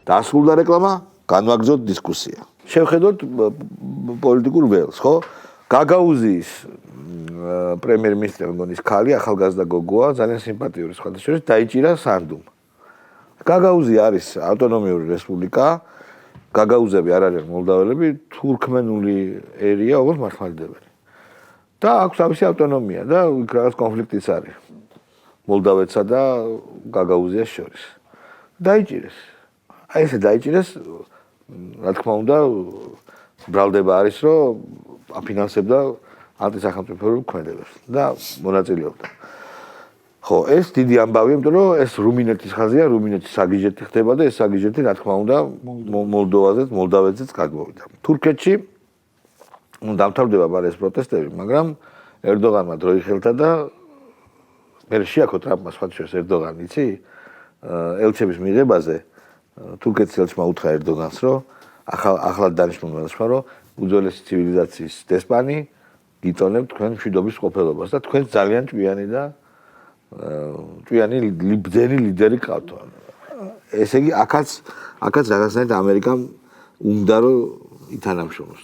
დასრულდა რეკლამა, განვაგრძოთ დისკუსია. შევხედოთ პოლიტიკურ ველს, ხო? გაგაუზიის პრემიერ-მინისტრი მგონის ქალი ახალგაზრდა გოგოა, ძალიან სიმპათიური სხვადასხვა დაიჭირა სანდუმ. გაგაუზი არის ავტონომიური რესპუბლიკა. გაგაუზები არ არიან მოლდაველები, თურქმენული ერია, როგორც მართლმადიდებელი. და აქვს თავისი ავტონომია და იქ რაღაც კონფლიქტიც არის. მოლდავეთსა და გაგაუზიას შორის. დაიჭირეს. აი ესე დაიჭირეს, რა თქმა უნდა, ბრალდება არის, რომ აფინანსებდა ანტისახელმწიფო ქმედებებს და მონაწილეობდა. ხო, ეს დიდი ამბავია, იმიტომ რომ ეს რუმინეთის ხაზია, რუმინეთის საგიჟეთი ხდება და ეს საგიჟეთი, რა თქმა უნდა, მოლდოვაზეც, მოლდავეთზეც გადმოვიდა. თურქეთში დამთავრდება ეს პროტესტები, მაგრამ ერდოღანმა დრო იხელთა და მე შეაქო ტრამპმა სხვა შორის ერდოღანი, იცი? ელჩების მიღებაზე თურქეთის ელჩმა უთხრა ერდოგანს, რომ ახლად დანიშნულ ელჩმა, რომ უძველესი ცივილიზაციის დესპანი გიწონებთ თქვენ მშვიდობის ყოფილობას და თქვენ ძალიან ჭკვიანი და ჭკვიანი ბრძენი ლიდერი გყავთ. ესე იგი, აქაც რაღაცნაირად ამერიკამ უნდა რომ ითანამშრომლოს.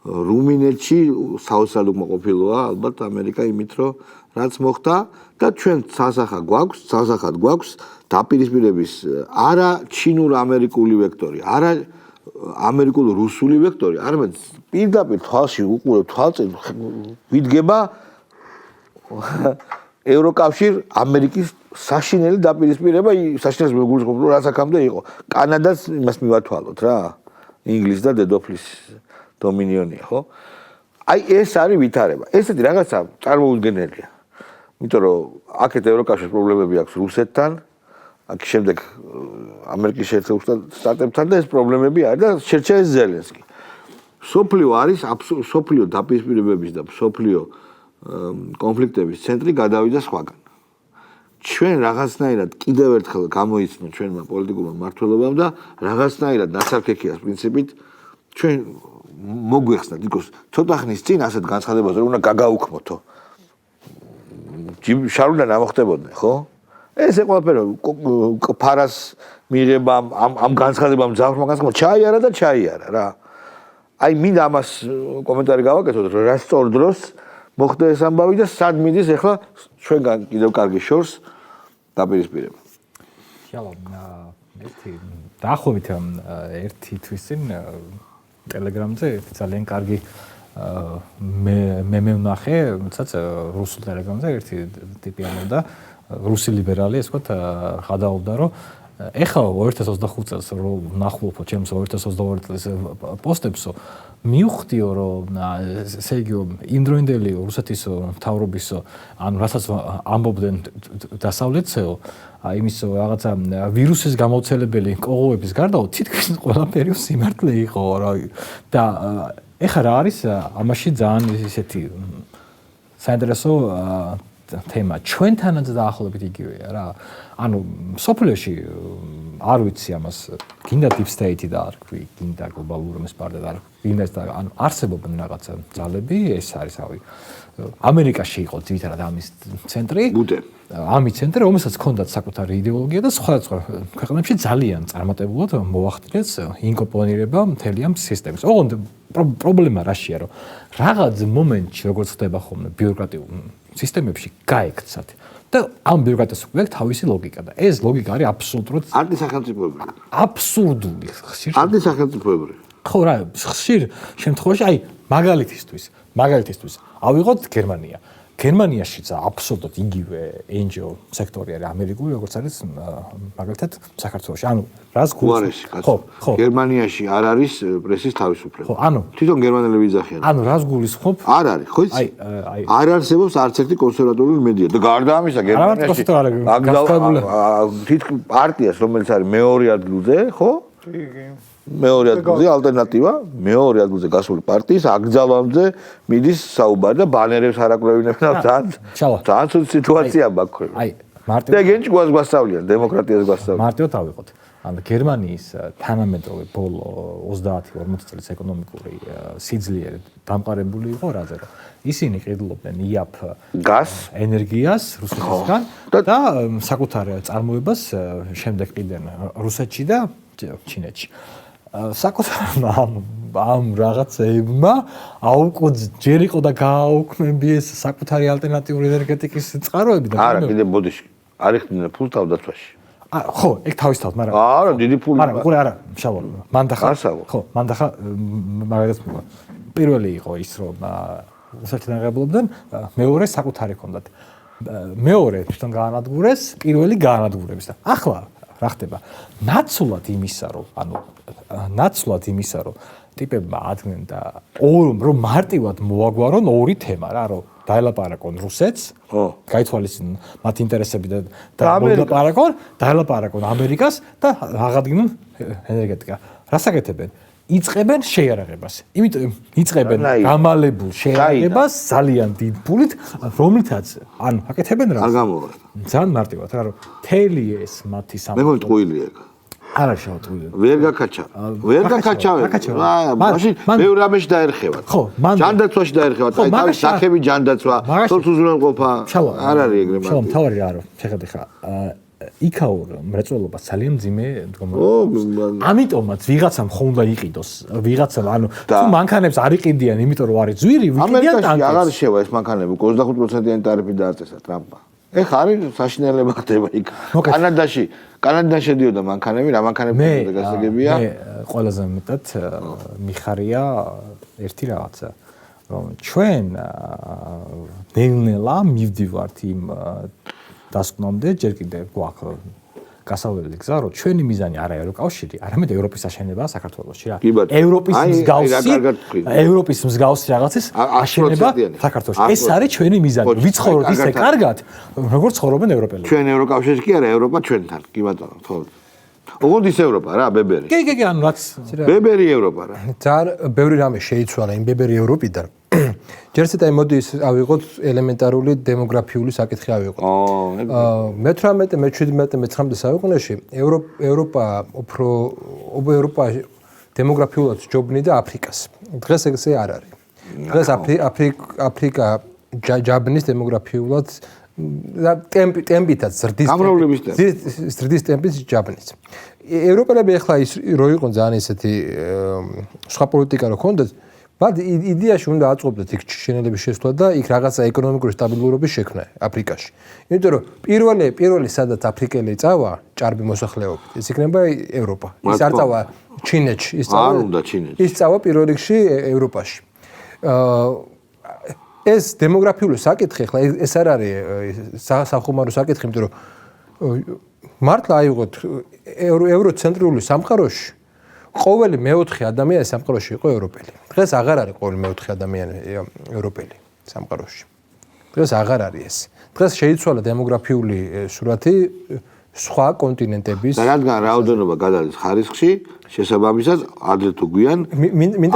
რუმინეთში საოცრად უკმაყოფილოა ალბათ ამერიკა იმით, რომ რაც მოხდა და ჩვენ სასახად გვაქვს დაპირისპირების არა ჩინურ-ამერიკული ვექტორი, არა ამერიკულ-რუსული ვექტორი, არამედ პირდაპირ თვალში უყურებ თვალწინ ვიდგება ევროკავშირ ამერიკის საშინელი დაპირისპირება, საშინელს მეგულისხმობ, რომ რაც აქამდე იყო. კანადას იმას მივათვალოთ რა, ინგლისს და დედოფლის დომინიონია, ხო? აი ეს არის ვითარება. ესეთი რაღაცა წარმოუდგენელია. იმიტომ რომ აქეთ ევროკავშირის პრობლემები აქვს რუსეთთან, აქ შემდეგ ამერიკის შეერთებულ შტატებთან და ეს პრობლემები არის და შერჩა ეს ზელენსკი. სოფლიო არის სოფლიო დაპირისპირებების და სოფლიო კონფლიქტების ცენტრი გადავიდა სხვაგან. ჩვენ რაღაცნაირად კიდევ ერთხელ გამოიცნო ჩვენმა პოლიტიკურმა მმართველობამ და რაღაცნაირად ნაცარქექიას პრინციპით ჩვენ მოგვეხსნათ, because ცოტა ხნის წინ ასეთ განცხადებაზე რომ უნდა გაგაუქმოთო. შარულად ამოხდებოდნენ, ხო? ესე ყველაფერი ფარას მიღებამ ამ განცხადებამ ძაღლმა განცხადებამ ჩაიარა რა. აი მინდა ამას კომენტარი გავაკეთოთ, რომ რა სწორ დროს მოხდა ეს ამბავი და სად მიდის ახლა ჩვენგან კიდევ კარგი შორს დაპირისპირება. ხალხო, დაახლოებით ერთი თვის წინ ტელეგრამზე ძალიან კარგი მე ვნახე, თუმცა რუსულ ტელეგრამზე ერთი ტიპი ამბობდა, რუსი ლიბერალი, ესე ვთქვათ, გადააუბდა, რომ ეხლა 2025 წელს რომ ვნახულობ ჩემს 2022 წლის პოსტებსო, მივხვდიო, რომ ესე იგი იმდროინდელი რუსეთის მთავრობისო, ანუ რასაც ამბობდნენ დასავლეთსეო, იმის რაღაცა ვირუსის გამავრცელებელი კოღოების გარდა თითქმის ყველაფერი სიმართლე იყო რა და ეხლა რა არის ამაში ძალიან ისეთი საინტერესო თემა ჩვენთანაც დაახლოებით იგივეა რა ანუ სოფლიოში არ ვიცი ამას გინდა deep state და არ ქვი გინდა გლობალური მოსპარდა და გინდა და ანუ არსებობენ რაღაცა ძალები ეს არის რავი ამერიკაში იყო ძირითადად ამის ცენტრი ამის ცენტრი რომელსაც ჰქონდათ საკუთარი იდეოლოგია და სხვადასხვა ქვეყნებში ძალიან წარმატებულად მოახდინეს ინკორპორირება მთელი ამ სისტემის ოღონდ პრობლემა რაშია რომ რაღაც მომენტში როგორც ხდება ხოლმე ბიუროკრატიულ სისტემებში გაექცათ და ამ ბიუროკრატიას უკვე თავისი ლოგიკა და ეს ლოგიკა არის აბსოლუტურად ანტისახელმწიფოებრივი აბსურდული ხშირ ანტისახელმწიფოებრივი ხო რა ხშირ შემთხვევაში აი მაგალითისთვის ავიღოთ გერმანიაშიც აბსოლუტურად იგივე NGO სექტორი არის ამერიკული როგორც არის მაგალითად საქართველოში ანუ რას გულს ხო გერმანიაში არ არის პრესის თავისუფლება ხო ანუ თვითონ გერმანელები იძახიან ანუ რას გულისხმობ არ არის ხო იცი არ არსებობს არც ერთი კონსერვატორული მედია და გარდა ამისა გერმანიაში თითქმის პარტიას რომელიც არის მეორე ადგილზე ხო მეორე ადგილზე ალტერნატივა მეორე ადგილზე გასული პარტიის აკრძალვამდე მიდის საუბარი და ბანერებს არაკვლევინებენ ძალიან ცუდი სიტუაცია მაქვს აი მარტივ და გენჩ გვასწავლიან დემოკრატიას გვასწავლიან მარტივად ავიღოთ ანუ გერმანიის თანამედროვე ბოლო 30-40 წლის ეკონომიკური სიძლიერე დამყარებული იყო რაზე რომ ისინი ყიდულობდნენ იაფ გაზ ენერგიას რუსეთისგან და საკუთარ წარმოებას შემდეგ ყიდნენ რუსეთში და ჩინეთში. საკუთარ ამ რაღაცებმა აუკვდ ჯერ იყო და გააუქმებიეს საკუთარი ალტერნატიული ენერგეტიკის წყაროები და არა კიდე ბოდიში არ იხდნენ ფულს თავდაცვაში ხო ეგ თავისთავად მაგრამ არა დიდი ფული არა უყურე არა შავო მანდახა ხო მანდახა მაგალითად პირველი იყო ის რომ უსაჩინო აღებულობდნენ მეორე საკუთარი ჰქონდათ მეორე თვითონ გაანადგურეს პირველი გაანადგურების და ახლა რა ხდება ნაცვლად იმისა რომ ტიპებმა ადგენენ და რომ მარტივად მოაგვარონ ორი თემა რა რომ დაელაპარაკონ რუსეთს გაითვალისწინონ მათ ინტერესები და დაელაპარაკონ ამერიკას და აღადგინონ ენერგეტიკა რას აკეთებენ იწყებენ შეიარაღებას იმიტომ იწყებენ გამალებულ შეიარაღებას ძალიან დიდ ფულით რომლითაც ანუ აკეთებენ რა არ გამოვა ძალიან მარტივად რა რომ თელი ეს მათი მე მომტყუილია ეგ არა შევტყუილე ვერ გაკაჩავე მაშინ მეორე რამეში დაერხევათ ხო ჯანდაცვაში დაერხევათ აი თავის სახები ჯანდაცვა თორს უზრუნველყოფა არ არის ეგრე მაგრამ შალom თავარი რა რომ შეხედე ხა იქაურ მრეწველობა ძალიან ძიმე მდგომარეობა ამიტომაც ვიღაცამ ხომ უნდა იყიდოს ვიღაცამ ანუ თუ მანქანებს არ იყიდიან იმიტომ რომ არის ძვირი ვიყიდიან ტანკებს ამერიკაში აღარ შევა ეს მანქანები 25%-იანი ტარიფი დააწესა ტრამპმა ეხ არის საშინელება ხდება იქ კანადაში შედიოდა მანქანები რა მანქანები გასაგებია მე ყველაზე მეტად მიხარია ერთი რაღაცა რომ ჩვენ ნელ-ნელა მივდივართ იმ დასკვნამდე ჯერ კიდევ გვაქვს გასავლელი გზა რომ ჩვენი მიზანი არა ევროკავშირი არამედ ევროპის აშენება საქართველოში რა ევროპის მსგავსი რაღაცის აშენება საქართველოში ეს არის ჩვენი მიზანი ვიცხოვროთ ისე კარგად როგორც ცხოვრობენ ევროპელები ჩვენ ევროკავშირში კი არა ევროპა ჩვენთან კი ბატონო თორე ოღონდ ის ევროპა რა ბებერი კი ანუ რაც ბებერი ევროპა რა ძალიან ბევრი რამე შეიცვალა იმ ბებერი ევროპიდან ჯერცეთ აი მოდი ავიღოთ ელემენტარული დემოგრაფიული საკითხი ავიღოთ. მე-18, მე-17, მე-19 საუკუნეში ევროპა ევროპა დემოგრაფიულად ჯობნიდა აფრიკას. დღეს ესე არ არის. დღეს აფრიკა ჯაბნის დემოგრაფიულად და ტემპითაც ზრდის ტემპით ჯაბნის. ევროპელები ახლა ის რო იყო ძალიან ისეთი სხვა პოლიტიკა რო ქონდათ მათ იდეაში უნდა აწყობდეთ იქ შენელების შესვლა და იქ რაღაცა ეკონომიკური სტაბილურობის შექმნა აფრიკაში. იმიტომ რომ პირველი სადაც აფრიკელი წავა ჭარბი მოსახლეობით ის იქნება ევროპა. ის არ წავა ჩინეთში, ის წავა პირველ რიგში ევროპაში. ეს დემოგრაფიული საკითხი ახლა ეს არ არის სახუმარო საკითხი, იმიტომ რომ მართლა აიღოთ ევროცენტრიული სამყაროში ყოველი მეოთხე ადამიანი სამყაროში იყო ევროპელი. დღეს აღარ არის ყოველი მეოთხე ადამიანი ევროპელი სამყაროში. დღეს აღარ არის ეს. დღეს შეიცვალა დემოგრაფიული სურათი სხვა კონტინენტების და რადგან რაოდენობა გადადის ხარისხში, შესაბამისად ადრე თუ გვიან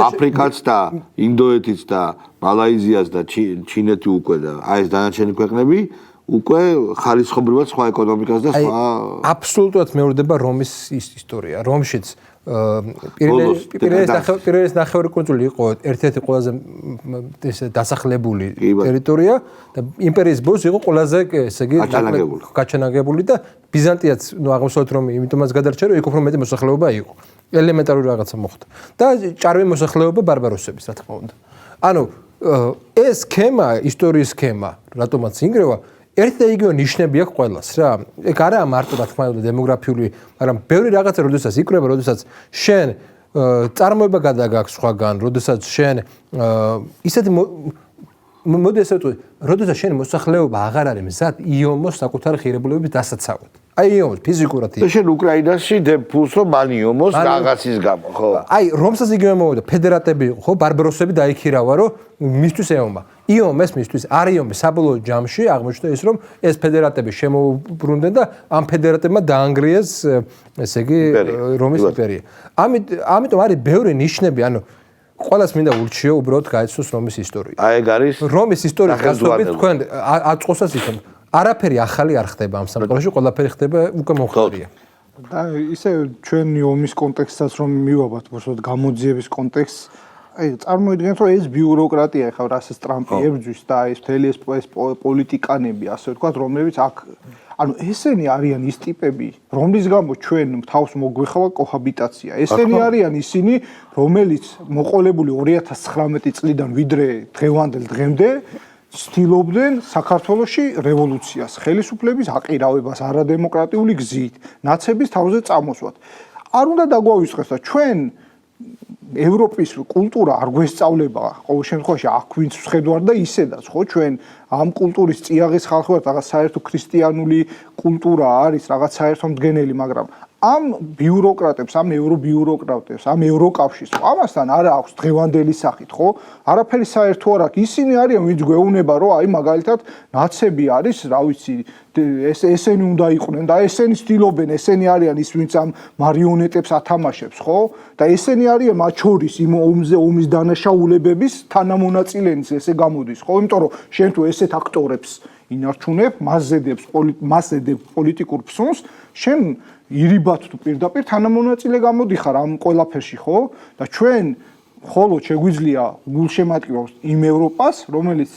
აფრიკაც და ინდოეთიც და მალაიზიას და ჩინეთი უკვე და აი ეს დანარჩენი ქვეყნები უკვე ხარისხობრივად სხვა ეკონომიკას და სხვა აბსოლუტურად მეორდება რომის ისტორია. რომშიც პირენეს ნახევარი კუნძული იყო ერთ-ერთი ყველაზე დასახლებული ტერიტორია და იმპერიის ბოლოს იყო ყველაზე ესე იგი გაჩანაგებული და ბიზანტიაც ნუ აღმოსავლეთ რომი იმიტომაც გადარჩა რომ იქ უფრო მეტი მოსახლეობა იყო ელემენტარული რაღაცა მოხდა და ჭარბი მოსახლეობა ბარბაროსების რა თქმა უნდა ანუ ეს სქემა ისტორიის სქემა რატომაც ინგრევა ერთი და იგივე ნიშნები აქვს ყველას რა. ეგ არა მარტო რა თქმა უნდა დემოგრაფიული, მაგრამ ბევრი რაღაცა როდესაც იკრება, როდესაც შენ წარმოება გადაგაქვს სხვაგან, როდესაც შენ ისეთი მოდი ესე ვთქვი, როდესაც შენი მოსახლეობა აღარ არის მზად იომოს საკუთარი ღირებულებების დასაცავად. აი იომოს ფიზიკურად და შენ უკრაინაში ფულს რომ მან იომოს რაღაცის გამო, ხო? აი რომსაც იგივე მოვიდა ფედერატები იყო, ხო, ბარბაროსები დაიქირავა, რომ მისთვის ეომა. იომეს მისთვის არ იომეს საბოლოო ჯამში აღმოჩნდა ის რომ ეს ფედერატები შემოუბრუნდნენ და ამ ფედერატებმა დაანგრიეს ესე იგი რომის იმპერია. ამიტომ არის ბევრი ნიშნები, ანუ ყველას მინდა ურჩიო უბრალოდ გაეცნოს რომის ისტორია. აი ეგ არის რომის ისტორიის გასწავლით თქვენ აწყოსაც იქნება. არაფერი ახალი არ ხდება ამ სამყაროში, ყველაფერი ხდება უკვე მომხდარია. და ისე ჩვენ ომის კონტექსტსაც რომ მივაბართ, უბრალოდ გამოძიების კონტექსტს აი წარმოიდგინეთ რომ ეს ბიუროკრატია ხა რასაც ტრამპი ებრძვის და ეს მთელი ეს პოლიტიკანები ასე ვთქვათ რომლებიც აქ ანუ ესენი არიან ის ტიპები, რომლის გამო ჩვენ თავს მოგვეხავა კოჰაბიტაცია. ესენი არიან ისინი, რომელიც მოყოლებული 2019 წლიდან ვიდრე დღევანდელ დღემდე ცდილობდნენ საქართველოში რევოლუციას, ხელისუფლების აყირავებას არადემოკრატიული გზით, ნაცების თავზე წამოსვათ. არ უნდა დაგვავიწყდეს და ჩვენ ევროპის კულტურა არ გვესწავლება, ყოველ შემთხვევაში აქ ვინც ვხედავთ და ისედაც, ხო, ჩვენ ამ კულტურის წიაღის ხალხი ვართ, რაღაც საერთო ქრისტიანული კულტურა არის, რაღაც საერთო მდგენელი, მაგრამ ამ ბიუროკრატებს, ამ ევრობიუროკრატებს, ამ ევროკავშირს, ამასთან არ აქვს დღევანდელი სახით, ხო? არაფერი საერთო არ აქვს. ისინი არიან, ვინც გვეუბნება, რომ აი მაგალითად ნაცები არის, რა ვიცი, ესენი უნდა იყვნენ და ესენი ცდილობენ, ესენი არიან ის, ვინც ამ მარიონეტებს ათამაშებს, ხო? და ესენი არიან მათ შორის იმ ომის დანაშაულებების თანამონაწილეც, ესე გამოდის, ხო? იმიტომ რომ შენ თუ ესეთ აქტორებს ინარჩუნებ, მასზე დებ პოლიტიკურ ფსონს, შენ ირიბად თუ პირდაპირ თანამონაწილე გამოდიხარ ამ ყველაფერში, ხო? და ჩვენ ხოლოდ შეგვიძლია გულშემატკივროს იმ ევროპას, რომელიც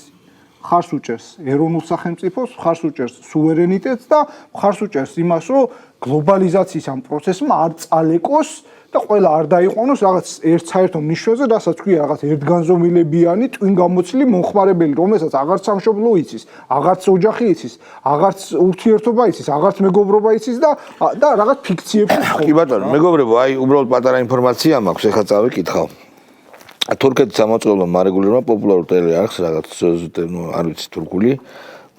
ხარს უჭერს ეროვნულ სახელმწიფოს, ხარს უჭერს სუვერენიტეტს და ხარს უჭერს იმას, რომ გლობალიზაციის ამ პროცესმა არ წალეკოს და ყველა არ დაიყვანოს რაღაც ერთ საერთო ნიშნაზე, რასაც ქვია რაღაც ერთგანზომილებიანი, ტვინგამოცლი მომხმარებელი, რომელსაც აღარც სამშობლო იცის, აღარც ოჯახი იცის, აღარც ურთიერთობა იცის, აღარც მეგობრობა იცის და რაღაც ფიქციებში. კი ბატონო, მეგობრებო, აი უბრალოდ პატარა ინფორმაცია მაქვს, ეხლა წავიკითხავ. თურქეთის სამოწყალო მარეგულირება პოპულარულ ტელეარხს რაღაც არ ვიცი თურქული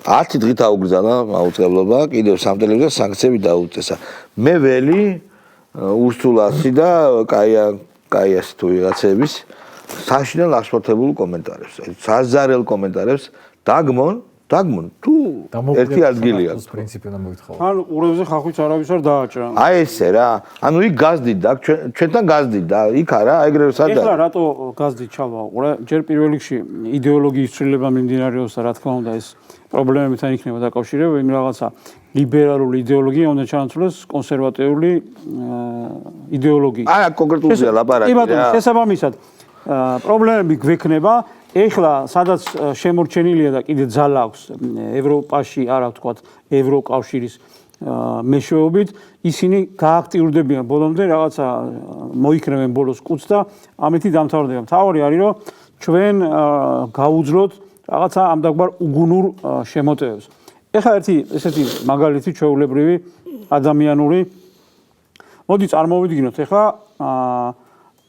10 დღით აუგზავნა აუწყებლობა, კიდევ 3 ტელევიზიას სანქციები დაუწესა. მე ველი ურსულასი და კაიას თუ ვიღაცების საშინელ აღშფოთებულ კომენტარებს, საზარელ კომენტარებს დაგმონ თუ ერთი ადგილია. ეს პრინციპი უნდა მოითხოვო. ან ყურებზე ხახვიც არავის არ დააჭრა. აი ესე რა. ანუ იქ გაზდით და ჩვენთან გაზდით და იქ არა, ეგრევე სადა. ეხლა რატო გაზდით ჩავა? ყურე, ჯერ პირველ რიგში იდეოლოგიის ცვლილება მიმდინარეობს და რა თქმა უნდა ეს პრობლემებთან იქნება დაკავშირებული, იმ რაღაცა ლიბერალური იდეოლოგია უნდა ჩაანაცვლოს კონსერვატიული იდეოლოგიით. არა, კონკრეტულია ლაპარაკი. კი ბატონო, შესაბამისად პრობლემები გვექნება. ეხლა სადაც შემორჩენილია და კიდე ძალა აქვს ევროპაში, არა ვთქვათ, ევროკავშირის მეშვეობით, ისინი გააქტიურდებიან ბოლომდე, რაღაცა მოიქნევენ ბოლოს კუც და ამითი დამთავრდება. მთავარი არის, რომ ჩვენ გავუძლოთ რაღაცა ამდაგბარ უგუნურ შემოტევებს. ეხლა ერთი ესეთი მაგალითი ჩვეულებრივი ადამიანური მოდი წარმოვიდგინოთ ეხლა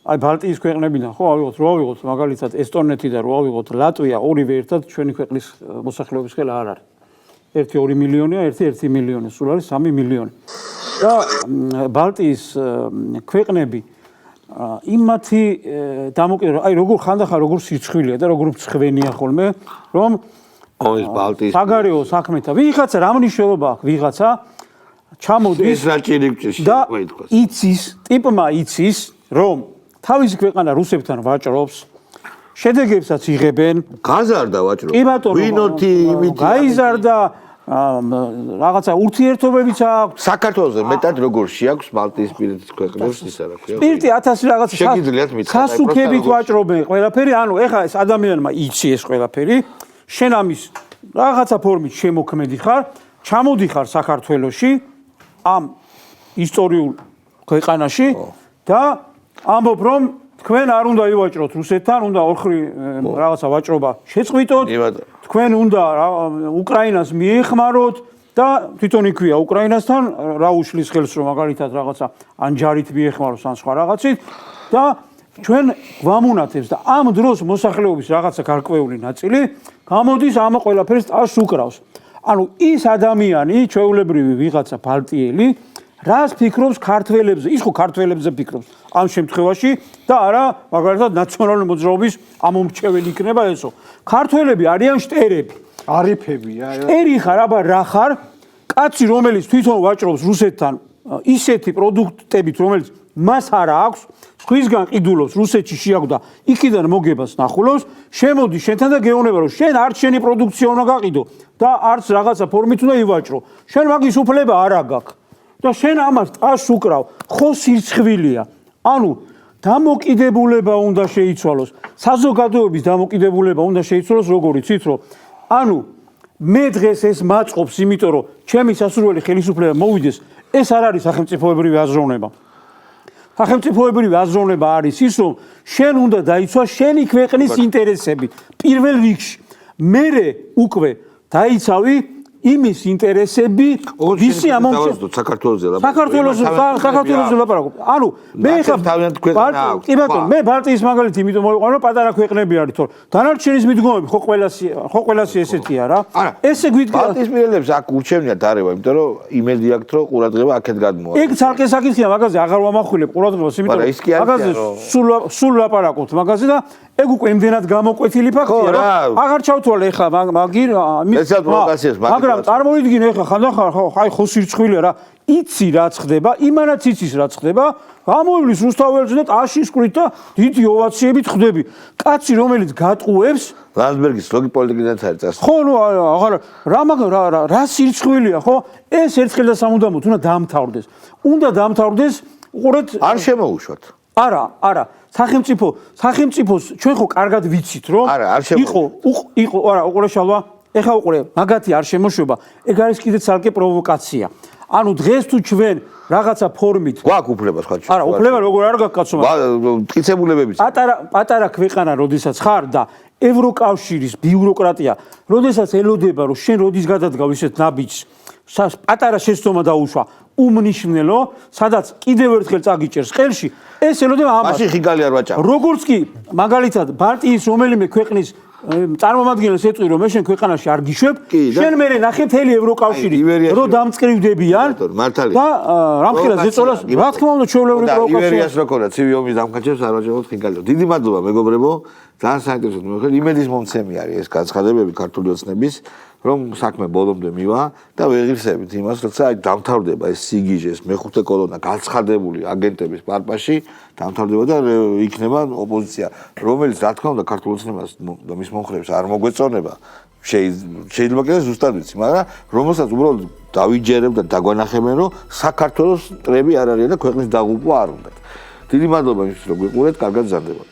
აი ბალტიის ქვეყნებიდან ხო ავიღოთ რო ავიღოთ მაგალითად ესტონეთი და რო ავიღოთ ლატვია ორივე ერთად ჩვენი ქვეყნის მოსახლეობის ხელა არ არის. ერთი 2 მილიონია, ერთი 1 მილიონი, სულ არის 3 მილიონი. და ბალტიის ქვეყნები იმათი დამოკიდებული, აი როგორ ხანდახან როგორ სიცხვილია და როგორ მცხვენია ხოლმე, რომ ეს ბალტიის საგარეო საქმეთა ვიღაცა რა მნიშვნელობა აქვს ვიღაცა ჩამოდის ეს რა ჭირიბჭეში და მოითხოვს. იცის, ტიპმა იცის, რომ თავისი ქვეყანა რუსებთან ვაჭრობს, შედეგებსაც იღებენ. გაზარდა ვაჭრო. კი ბატონო, ვინოთი იმით გაიზარდა რაღაცა ურთიერთობებიც აქვს. საქართველოს მეტად როგორ შეაქვს ბალტიისპირეთის ქვეყნებს ისა რა ქვია. სპირტი 1000 რაღაცა შეგიძლიათ მითხრათ, აი, სასუქებით პროსტა ვაჭრობენ ყველაფერი, ანუ ეხლა ეს ადამიანმა იცი ეს ყველაფერი, შენ ამის რაღაცა ფორმით შემოქმედი ხარ, ჩამოდიხარ საქართველოში ამ ისტორიულ ქვეყანაში და ამბობ რომ თქვენ არ უნდა ივაჭროთ რუსეთთან, უნდა ოხრი რაღაცა ვაჭრობა შეწყვიტოთ. თქვენ უნდა უკრაინას მიეხმაროთ და თვითონ იქვია უკრაინასთან რა უშლის ხელს რომ მაგალითად რაღაცა ან ჯარით მიეხმაროს ან სხვა რაღაცით და ჩვენ გვამუნათებს და ამ დროს მოსახლეობის რაღაცა გარკვეული ნაწილი გამოდის ამ ყველაფერს ტას უკრავს. ანუ ის ადამიანი, ჩვეულებრივი ვიღაცა ბალტიელი რას ფიქრობს ქართველებზე? ის ხო ქართველებზე ფიქრობს ამ შემთხვევაში და არა მაგალითად ნაციონალური მოძრაობის ამომრჩეველი იქნება ესო. ქართველები არიან შტერები. არიფებია. ერი ხარ, აბა რა ხარ? კაცი რომელიც თვითონ ვაჭრობს რუსეთთან ისეთი პროდუქტებით, რომელიც მას არა აქვს, სხვისგან ყიდულობს რუსეთში შეაგვდა, იქიდან მოგებას ნახულობს, შემოდი შენთან და გეუბნება რომ შენ არც შენი პროდუქცია უნდა გაყიდო და არც რაღაცა ფორმით უნდა ივაჭრო. შენ მაგის უფლება არ აქვს. და შენ ამას ტას უკრავ, ხო სირცხვილია. ანუ დამოკიდებულება უნდა შეიცვალოს. საზოგადოების დამოკიდებულება უნდა შეიცვალოს, როგორ იცით, რომ ანუ მე დღეს ეს მაწყობს, იმიტომ რომ ჩემი სასურველი ხელისუფლება მოვიდეს, ეს არ არის სახელმწიფოებრივი აზროვნება. სახელმწიფოებრივი აზროვნება არის ის, რომ შენ უნდა დაიცვა შენი ქვეყნის ინტერესები პირველ რიგში. მერე უკვე დაიცავი იმის ინტერესები, ვისი ამომრჩეველი საქართველოს ლაპარაკობ. ანუ მე ხა კი ბატონო, მე ბალტიის მაგალითი იმიტომ მოვიყვანო, პატარა ქვეყნები არის თორე დანარჩენის მიდგომები ხო ყველასი ესეთია რა. ესე გვიდგა ბალტიის პირელებს აქ ურჩევნია დარება, იმიტომ რომ იმედი აქვთ რომ ყურადღება აქეთ გადმოვა. ეგ ცალკე საკითხია, მაგაზე აღარ ვამახვილებ ყურადღებას, იმიტომ რომ მაგაზე სულ ლაპარაკობთ მაგაზე და ეგ უკვე იმდენად გამოკვეთილი ფაქტია რა. აღარ ჩავთვალე ხა მაგრამ წარმოვიდგინე ხა ხანდახან აი ხო სირცხვილია რა. იცი რაც ხდება, იმანაც იცის რაც ხდება, გამოვლის რუსთაველს და ტაშის ყრით და დიდი ოვაციებით ხდები. კაცი რომელიც გატყუებს ლანდბერგის ლოგი პოლიტიკიდან არის წასული. ხო, ნუ აღარ რა სირცხვილია, ხო? ეს ერთხელ და სამუდამოდ უნდა დაამთავრდეს. უნდა დაამთავრდეს, უყურეთ, არ შემოუშვათ. არა, სახელმწიფოს ჩვენ ხო კარგად ვიცით, რომ იყო, არა, უყურე შალვა, ეხა უყურე, მაგათი არ შემოშვება, ეგ არის კიდე ცალკე პროვოკაცია. ანუ დღეს თუ ჩვენ რაღაცა ფორმით გვაქვს უფლება სხვა ჩვენ. არა, უფლება როგორ არ გაქვს კაცო, მტკიცებულებებიც. პატარა ქვეყანა როდესაც ხარ და ევროკავშირის ბიუროკრატია, როდესაც ელოდება, რომ შენ როდის გადადგავ ისეთ ნაბიჯს, პატარა შეცდომა დაუშვა, უმნიშვნელო, სადაც კიდევ ერთხელ წაგიჭერს ხელში, ეს ელოდება ამას. მაშინ ხიგალი არ ვაჭარ. როგორც კი მაგალითად ბალტიის რომელიმე ქვეყნის წარმომადგენელს ეწვი რომ მე შენ ქვეყანაში არ გიშვებ, შენ მე ნახე მთელი ევროკავშირი რომ დამწკრივდებიან და რამხელა ზეწოლას რა თქმა უნდა ჩვეულებრივი პროვოკაცია. იბერიას როგორა ცივი ომის დამკაჩებს არ ვაჭრობთ ხიგალი. დიდი მადლობა მეგობრებო, ძალიან საინტერესო მოხდა. იმედის მომცემი არის ეს განცხადებები ქართული ოცნების, რომ საქმე ბოლომდე მივა და ვეღირსებით იმას, როცა აი დამთავრდება ეს სიგიჟე, ეს მეხუთე კოლონა გაცხადებული აგენტების პარპაში, დამთავრდება და იქნება ოპოზიცია, რომელიც რა თქმა უნდა ქართულ ოცნებას და მის მომხრეებს არ მოგვეწონება. შეიძლება კიდე ზუსტად ვიცი, მაგრამ რომელსაც უბრალოდ დავიჯერებ და დაგვანახებენ, რომ საქართველოს მტრები არ არიან და ქვეყნის დაღუპვა არ უნდათ. დიდი მადლობა იმისთვის, რომ გვიყურეთ, კარგად გზარდებოდეთ.